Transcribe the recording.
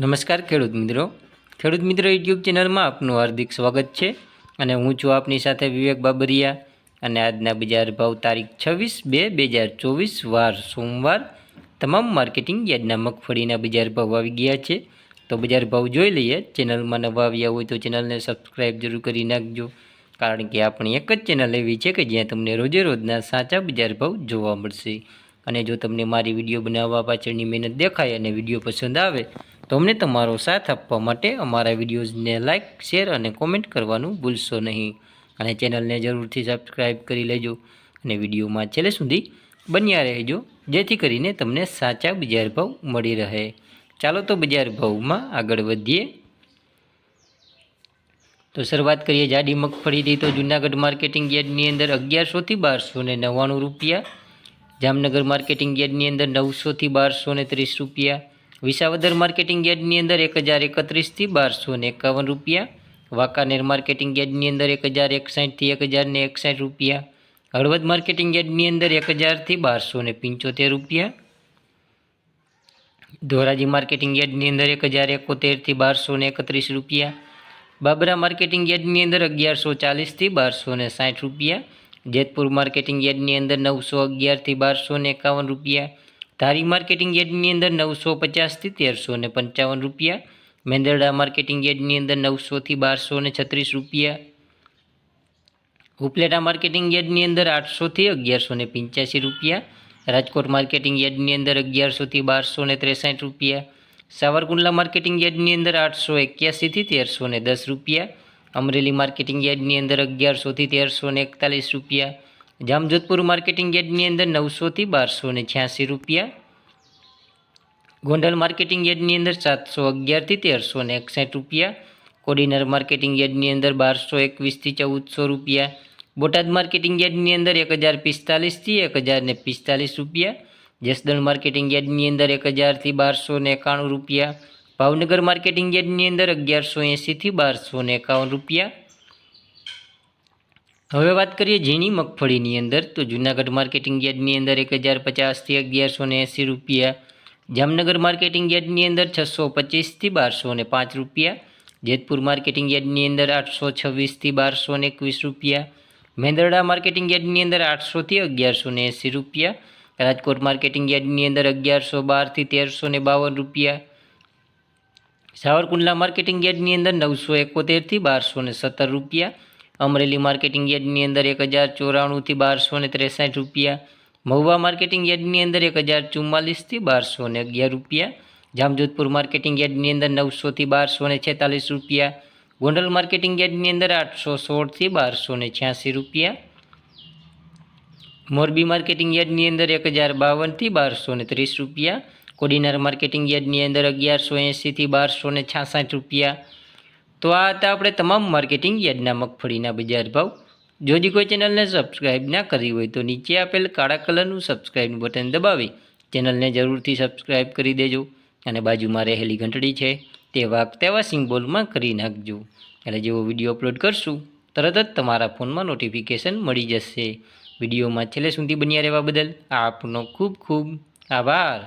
નમસ્કાર ખેડૂત મિત્રો યુટ્યુબ ચેનલમાં આપનું હાર્દિક સ્વાગત છે અને હું છું આપની સાથે વિવેક બાબરિયા અને આજના બજાર ભાવ તારીખ 26/2/2024 વાર સોમવાર તમામ માર્કેટિંગ યાર્ડના મગફળીના બજાર ભાવ આવી ગયા છે। તો બજાર ભાવ જોઈ લઈએ। ચેનલમાં નવા આવ્યા હોય તો ચેનલને સબસ્ક્રાઈબ જરૂર કરી નાખજો, કારણ કે આપણી એક જ ચેનલ એવી છે કે જ્યાં તમને રોજે રોજના સાચા બજાર ભાવ જોવા મળશે। અને જો તમને મારી વિડીયો બનાવવા પાછળની મહેનત દેખાય અને વિડીયો પસંદ આવે તો અમને તમારો સાથ આપવા માટે અમારા વિડીયોઝને લાઇક, શેર અને કોમેન્ટ કરવાનું ભૂલશો નહીં અને ચેનલને જરૂરથી સબસ્ક્રાઈબ કરી લેજો અને વિડીયોમાં છેલ્લે સુધી બન્યા રહેજો, જેથી કરીને તમને સાચા બજાર ભાવ મળી રહે। ચાલો તો બજાર ભાવમાં આગળ વધીએ। તો શરૂઆત કરીએ જાડી મગફળીથી। તો જૂનાગઢ માર્કેટિંગ યાર્ડની અંદર 1100 થી 1299 રૂપિયા, જામનગર માર્કેટિંગ યાર્ડની અંદર 900 થી 1230 રૂપિયા, વિસાવદર માર્કેટિંગ યાર્ડની અંદર 1031 થી 1251 રૂપિયા, વાંકાનેર માર્કેટિંગ યાર્ડની અંદર 1061 થી 1061 રૂપિયા, હળવદ માર્કેટિંગ યાર્ડની અંદર 1000 થી 1275 રૂપિયા, ધોરાજી માર્કેટિંગ યાર્ડની અંદર 1071 થી 1231 રૂપિયા, બાબરા માર્કેટિંગ યાર્ડની અંદર 1140 થી 1260 રૂપિયા, જેતપુર માર્કેટિંગ યાર્ડની અંદર 911 થી 1251 રૂપિયા, ધારી માર્કેટિંગ યાર્ડની અંદર 950 થી 1355 રૂપિયા, મેંદરડા માર્કેટિંગ યાર્ડની અંદર 900 થી 1236 રૂપિયા, ઉપલેટા માર્કેટિંગ યાર્ડની અંદર 800 થી 1185 રૂપિયા, રાજકોટ માર્કેટિંગ યાર્ડની અંદર 1100 થી 1263 રૂપિયા, સાવરકુંડલા માર્કેટિંગ યાર્ડની અંદર 881 થી 1310 રૂપિયા, અમરેલી માર્કેટિંગ યાર્ડની અંદર 1100 થી 1341 રૂપિયા, જામજોધપુર માર્કેટિંગ યાર્ડની અંદર 900 થી 1286 રૂપિયા, ગોંડલ માર્કેટિંગ યાર્ડની અંદર 711 થી 1361 રૂપિયા, કોડીનાર માર્કેટિંગ યાર્ડની અંદર 1221 થી 1400 રૂપિયા, બોટાદ માર્કેટિંગ યાર્ડની અંદર 1045 થી 1045 રૂપિયા, જસદણ માર્કેટિંગ યાર્ડની અંદર 1000 થી 1291 રૂપિયા, ભાવનગર માર્કેટિંગ યાર્ડની અંદર 1180 થી 1251 રૂપિયા। હવે વાત કરીએ ઝીણી મગફળીની અંદર। તો જૂનાગઢ માર્કેટિંગ યાર્ડની અંદર 1050 થી 1180 રૂપિયા, જામનગર માર્કેટિંગ યાર્ડની અંદર 625 થી 1205 રૂપિયા, જેતપુર માર્કેટિંગ યાર્ડની અંદર 826 થી 1221 રૂપિયા, મેંદરડા માર્કેટિંગ યાર્ડની અંદર 800 થી 1180 રૂપિયા, રાજકોટ માર્કેટિંગ યાર્ડની અંદર 1112 થી 1352 રૂપિયા, સાવરકુંડલા માર્કેટિંગ યાર્ડની અંદર 971 થી 1217 રૂપિયા, અમરેલી માર્કેટિંગ યાર્ડની અંદર 1094 થી 1263 રૂપિયા, મહુવા માર્કેટિંગ યાર્ડની અંદર 1044 થી 1211 રૂપિયા, જામજોધપુર માર્કેટિંગ યાર્ડની અંદર 900 થી 1246 રૂપિયા, ગોંડલ માર્કેટિંગ યાર્ડની અંદર 816 થી 1286 રૂપિયા, મોરબી માર્કેટિંગ યાર્ડની અંદર 1052 થી 1230 રૂપિયા, કોડીનાર માર્કેટિંગ યાર્ડની અંદર 1180 થી 1266 રૂપિયા। તો આ હતા આપણે તમામ માર્કેટિંગ યાર્ડના મગફળીના બજાર ભાવ। જો હજી કોઈ ચેનલને સબસ્ક્રાઈબ ના કરી હોય તો નીચે આપેલ કાળા કલરનું સબસ્ક્રાઈબનું બટન દબાવી ચેનલને જરૂરથી સબસ્ક્રાઈબ કરી દેજો અને બાજુમાં રહેલી ઘંટડી છે તે વાગતા સિમ્બોલમાં કરી નાખજો, એટલે જેવો વિડીયો અપલોડ કરશું તરત જ તમારા ફોનમાં નોટિફિકેશન મળી જશે। વિડીયોમાં છેલ્લે સુધી બન્યા રહેવા બદલ આપનો ખૂબ ખૂબ આભાર।